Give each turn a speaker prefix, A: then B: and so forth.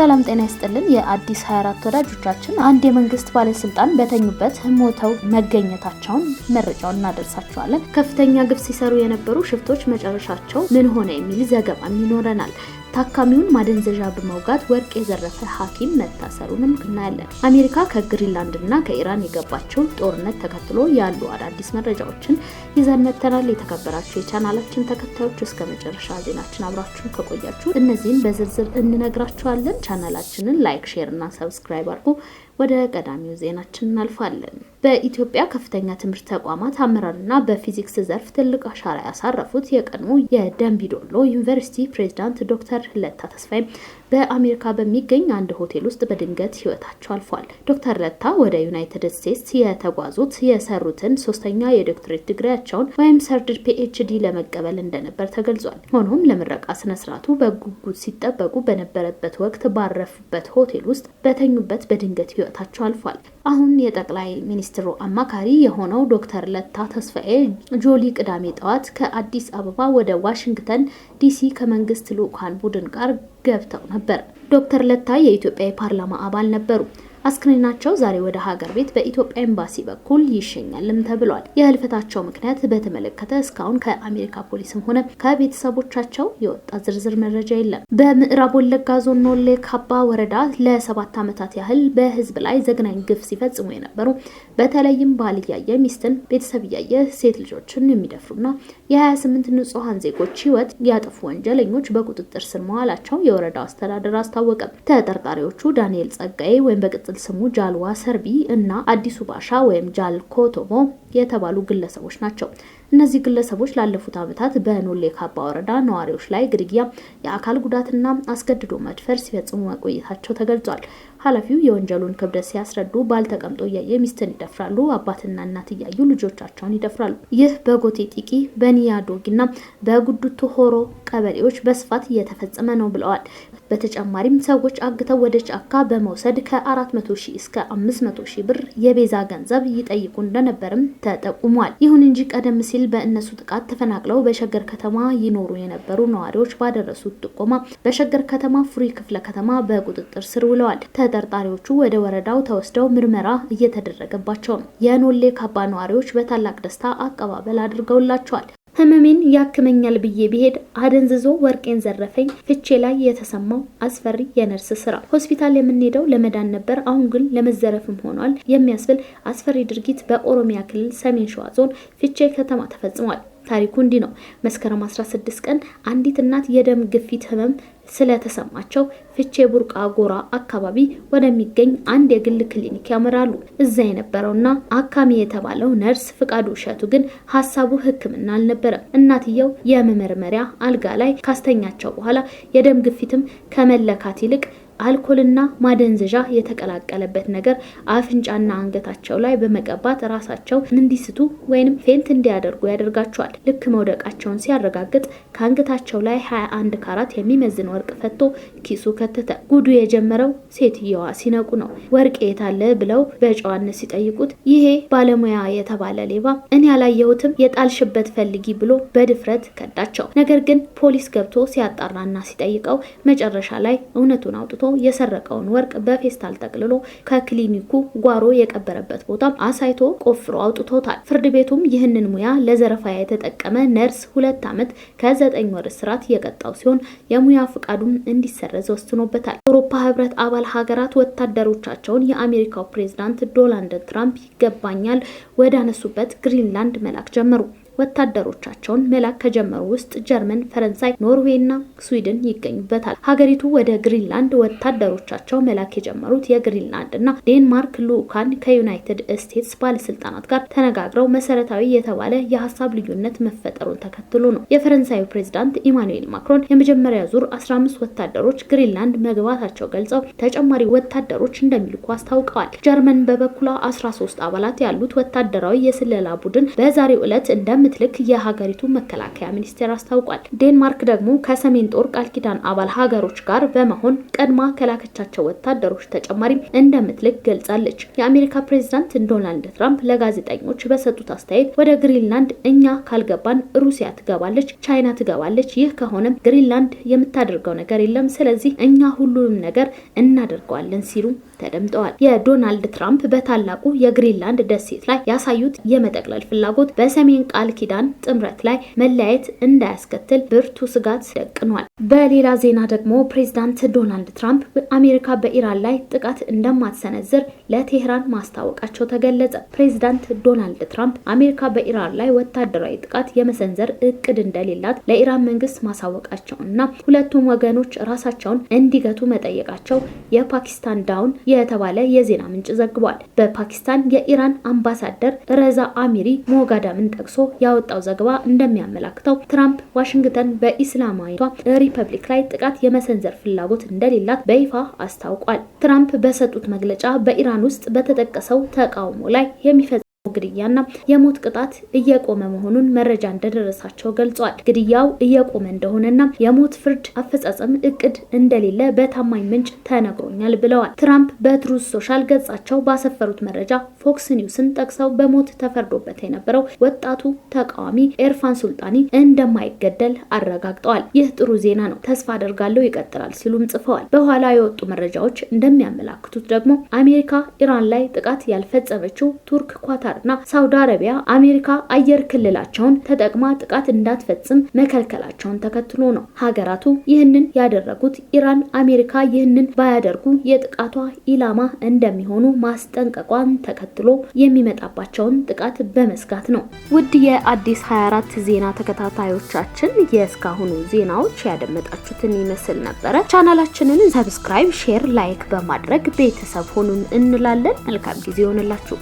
A: ሰላም ጤና ይስጥልን የአዲስ 24 ወዳጆቻችን አንድ የመንግስት ባለስልጣን በተኙበት ሞተው መገኘታቸውን መረጃውን እናደርሳችኋለን። ከፍተኛ ግፍ ሲሰሩ የነበሩ ሽፍቶች መጨረሻቸው ምን ሆነ የሚል ዘገባም ይኖረናል። ታካሚውን ማደንዘዣ በመውጋት ወርቅ የዘረፈ ሐኪም መታሰሩንም እናያለን። አሜሪካ ከግሪንላንድና ከኢራን የገባቸው ጦርነት ተከትሎ ያሉ አዳዲስ መረጃዎችን ይዘን መጥተናል። የተከበራችሁ የቻናላችን ተከታዮች እስከ መጨረሻ ዜናችን አብራችሁን ከቆያችሁ እነዚህን በዝርዝር እንነግራችኋለን። ቻናላችንን ላይክ፣ ሼር እና ሰብስክራይብ አድርጉ። ወደ ቀዳሚው ዜናችን እናልፋለን። በኢትዮጵያ ከፍተኛ ትምህርት ተቋማት አመራርና በፊዚክስ ዘርፍ ትልቅ አሻራ ያሳረፉት የቀድሞ የደምቢ ዶሎ ዩኒቨርሲቲ ፕሬዝዳንት ዶክተር ለታ ተስፋዬ በአሜሪካ በሚገኝ አንድ ሆቴል ውስጥ በድንገት ህይወታቸው አልፏል። ዶክተር ለታ ወደ ዩናይትድ ስቴትስ የተጓዙት የሰሩትን ሶስተኛ የዶክትሬት ዲግሪያቸውን ወይም ሰርድ ፒኤችዲ ለመቀበል እንደነበር ተገልጿል። ሆኖም ለምረቃ ስነ ስርዓቱ በጉጉት ሲጠበቁ በነበረበት ወቅት ባረፉበት ሆቴል ውስጥ በተኙበት በድንገት ህይወታቸው አልፏል። አሁን የጠቅላይ ሚኒስትሩ አማካሪ የሆነው ዶክተር ለታ ተስፋዬ ጆሊ ቅዳሜ ጠዋት ከአዲስ አበባ ወደ ዋሽንግተን ዲሲ ከመንግስት ልኡካን ቡድን ጋር ገብተው ነበር። ዶክተር ለታ የኢትዮጵያ የፓርላማ አባል ነበሩ። አስክሬናቸው ዛሬ ወደ ሀገር ቤት በኢትዮጵያ ኤምባሲ በኩል ይሸኛልም ተብሏል። የህልፈታቸው ምክንያት በተመለከተ እስካሁን ከአሜሪካ ፖሊስም ሆነ ከቤተሰቦቻቸው የወጣ ዝርዝር መረጃ የለም። በምዕራብ ወለጋ ዞን ኖሌ ካባ ወረዳ ለ7 ዓመታት ያህል በህዝብ ላይ ዘግናኝ ግፍ ሲፈጽሙ የነበሩ በተለይም ባል እያየ ሚስትን፣ ቤተሰብ እያየ ሴት ልጆችን የሚደፍሩና የ28 ንጹሃን ዜጎች ህይወት ያጠፉ ወንጀለኞች በቁጥጥር ስር መዋላቸው የወረዳው አስተዳደር አስታወቀ። ተጠርጣሪዎቹ ዳንኤል ጸጋዬ ወይም በቅጽል ስሙ ጃልዋ ሰርቢ እና አዲሱ ባሻ ወይም ጃል ኮቶሞ የተባሉ ግለሰቦች ናቸው። እነዚህ ግለሰቦች ላለፉት ዓመታት በኖሌ ካባ ወረዳ ነዋሪዎች ላይ ግድያ፣ የአካል ጉዳትና አስገድዶ መድፈር ሲፈጽሙ መቆየታቸው ተገልጿል። ኃላፊው የወንጀሉን ክብደት ሲያስረዱ ባል ተቀምጦ እያየ ሚስትን ይደፍራሉ፣ አባትና እናት እያዩ ልጆቻቸውን ይደፍራሉ። ይህ በጎቴ ጢቂ፣ በኒያዶጊና በጉዱቱ ሆሮ ቀበሌዎች በስፋት እየተፈጸመ ነው ብለዋል። በተጨማሪም ሰዎች አግተው ወደ ጫካ በመውሰድ ከ400 ሺህ እስከ 500 ሺህ ብር የቤዛ ገንዘብ ይጠይቁ እንደነበርም ተጠቁሟል። ይሁን እንጂ ቀደም ሲል በእነሱ ጥቃት ተፈናቅለው በሸገር ከተማ ይኖሩ የነበሩ ነዋሪዎች ባደረሱት ጥቆማ በሸገር ከተማ ፍሪ ክፍለ ከተማ በቁጥጥር ስር ውለዋል። ተጠርጣሪዎቹ ወደ ወረዳው ተወስደው ምርመራ እየተደረገባቸው ነው። የኖሌ ካባ ነዋሪዎች በታላቅ ደስታ አቀባበል አድርገውላቸዋል። ህመሜን ያክመኛል ብዬ ብሄድ አደንዝዞ ወርቄን ዘረፈኝ። ፍቼ ላይ የተሰማው አስፈሪ የነርስ ስራ። ሆስፒታል የምንሄደው ለመዳን ነበር፣ አሁን ግን ለመዘረፍም ሆኗል የሚያስብል አስፈሪ ድርጊት በኦሮሚያ ክልል ሰሜን ሸዋ ዞን ፍቼ ከተማ ተፈጽሟል። ታሪኩ እንዲህ ነው። መስከረም 16 ቀን አንዲት እናት የደም ግፊት ህመም ስለተሰማቸው ፍቼ ቡርቃ ጎራ አካባቢ ወደሚገኝ አንድ የግል ክሊኒክ ያመራሉ። እዛ የነበረውና አካሚ የተባለው ነርስ ፍቃዱ እሸቱ ግን ሀሳቡ ሕክምና አልነበረም። እናትየው የመመርመሪያ አልጋ ላይ ካስተኛቸው በኋላ የደም ግፊትም ከመለካት ይልቅ አልኮልና ማደንዘዣ የተቀላቀለበት ነገር አፍንጫና አንገታቸው ላይ በመቀባት ራሳቸው እንዲስቱ ወይንም ፌንት እንዲያደርጉ ያደርጋቸዋል። ልክ መውደቃቸውን ሲያረጋግጥ ከአንገታቸው ላይ 21 ካራት የሚመዝን ወርቅ ፈቶ ኪሱ ከተተ። ጉዱ የጀመረው ሴትየዋ ሲነቁ ነው። ወርቅ የታለ ብለው በጨዋነት ሲጠይቁት ይሄ ባለሙያ የተባለ ሌባ እኔ ያላየሁትም የጣልሽበት ፈልጊ ብሎ በድፍረት ከዳቸው። ነገር ግን ፖሊስ ገብቶ ሲያጣራና ሲጠይቀው መጨረሻ ላይ እውነቱን አውጥቶ የሰረቀውን ወርቅ በፌስታል ጠቅልሎ ከክሊኒኩ ጓሮ የቀበረበት ቦታ አሳይቶ ቆፍሮ አውጥቶታል። ፍርድ ቤቱም ይህንን ሙያ ለዘረፋ የተጠቀመ ነርስ 2 ዓመት ከ9 ወር እስራት የቀጣው ሲሆን የሙያ ፍቃዱም እንዲሰረዝ ወስኖበታል። አውሮፓ ህብረት አባል ሀገራት ወታደሮቻቸውን የአሜሪካው ፕሬዝዳንት ዶናልድ ትራምፕ ይገባኛል ወዳነሱበት ግሪንላንድ መላክ ጀመሩ። ወታደሮቻቸውን መላክ ከጀመሩ ውስጥ ጀርመን፣ ፈረንሳይ፣ ኖርዌይና ስዊድን ይገኙበታል። ሀገሪቱ ወደ ግሪንላንድ ወታደሮቻቸው መላክ የጀመሩት የግሪንላንድ እና ዴንማርክ ልኡካን ከዩናይትድ ስቴትስ ባለስልጣናት ጋር ተነጋግረው መሰረታዊ የተባለ የሀሳብ ልዩነት መፈጠሩን ተከትሎ ነው። የፈረንሳዩ ፕሬዝዳንት ኢማኑኤል ማክሮን የመጀመሪያ ዙር 15 ወታደሮች ግሪንላንድ መግባታቸው ገልጸው ተጨማሪ ወታደሮች እንደሚልኩ አስታውቀዋል። ጀርመን በበኩሏ 13 አባላት ያሉት ወታደራዊ የስለላ ቡድን በዛሬው ዕለት እንደም እንደምትልክ የሀገሪቱ መከላከያ ሚኒስቴር አስታውቋል። ዴንማርክ ደግሞ ከሰሜን ጦር ቃል ኪዳን አባል ሀገሮች ጋር በመሆን ቀድማ ከላከቻቸው ወታደሮች ተጨማሪ እንደምትልክ ገልጻለች። የአሜሪካ ፕሬዝዳንት ዶናልድ ትራምፕ ለጋዜጠኞች በሰጡት አስተያየት ወደ ግሪንላንድ እኛ ካልገባን ሩሲያ ትገባለች፣ ቻይና ትገባለች። ይህ ከሆነም ግሪንላንድ የምታደርገው ነገር የለም፣ ስለዚህ እኛ ሁሉንም ነገር እናደርገዋለን ሲሉ ተደምጠዋል። የዶናልድ ትራምፕ በታላቁ የግሪንላንድ ደሴት ላይ ያሳዩት የመጠቅለል ፍላጎት በሰሜን ቃል ኪዳን ጥምረት ላይ መለያየት እንዳያስከትል ብርቱ ስጋት ደቅኗል። በሌላ ዜና ደግሞ ፕሬዝዳንት ዶናልድ ትራምፕ አሜሪካ በኢራን ላይ ጥቃት እንደማትሰነዝር ለቴህራን ማስታወቃቸው ተገለጸ። ፕሬዝዳንት ዶናልድ ትራምፕ አሜሪካ በኢራን ላይ ወታደራዊ ጥቃት የመሰንዘር እቅድ እንደሌላት ለኢራን መንግስት ማሳወቃቸውና ሁለቱም ወገኖች ራሳቸውን እንዲገቱ መጠየቃቸው የፓኪስታን ዳውን የተባለ የዜና ምንጭ ዘግቧል። በፓኪስታን የኢራን አምባሳደር ረዛ አሚሪ ሞጋዳምን ጠቅሶ ያወጣው ዘገባ እንደሚያመላክተው ትራምፕ ዋሽንግተን በኢስላማዊቷ ሪፐብሊክ ላይ ጥቃት የመሰንዘር ፍላጎት እንደሌላት በይፋ አስታውቋል። ትራምፕ በሰጡት መግለጫ በኢራን ውስጥ በተጠቀሰው ተቃውሞ ላይ የሚፈጸም ግድያና የሞት ቅጣት እየቆመ መሆኑን መረጃ እንደደረሳቸው ገልጿል። ግድያው እየቆመ እንደሆነና የሞት ፍርድ አፈጻጸም እቅድ እንደሌለ በታማኝ ምንጭ ተነግሮኛል ብለዋል። ትራምፕ በትሩዝ ሶሻል ገጻቸው ባሰፈሩት መረጃ ፎክስ ኒውስን ጠቅሰው በሞት ተፈርዶበት የነበረው ወጣቱ ተቃዋሚ ኤርፋን ሱልጣኒ እንደማይገደል አረጋግጠዋል። ይህ ጥሩ ዜና ነው፣ ተስፋ አደርጋለሁ ይቀጥላል ሲሉም ጽፈዋል። በኋላ የወጡ መረጃዎች እንደሚያመላክቱት ደግሞ አሜሪካ ኢራን ላይ ጥቃት ያልፈጸመችው ቱርክ፣ ኳታር እና ሳውዲ አረቢያ አሜሪካ አየር ክልላቸውን ተጠቅማ ጥቃት እንዳትፈጽም መከልከላቸውን ተከትሎ ነው። ሀገራቱ ይህንን ያደረጉት ኢራን አሜሪካ ይህንን ባያደርጉ የጥቃቷ ኢላማ እንደሚሆኑ ማስጠንቀቋን ተከትሎ የሚመጣባቸውን ጥቃት በመስጋት ነው። ውድ የአዲስ 24 ዜና ተከታታዮቻችን የእስካሁኑ ዜናዎች ያደመጣችሁትን ይመስል ነበረ። ቻናላችንን ሰብስክራይብ፣ ሼር፣ ላይክ በማድረግ ቤተሰብ ሆኑን እንላለን። መልካም ጊዜ ይሆንላችሁ።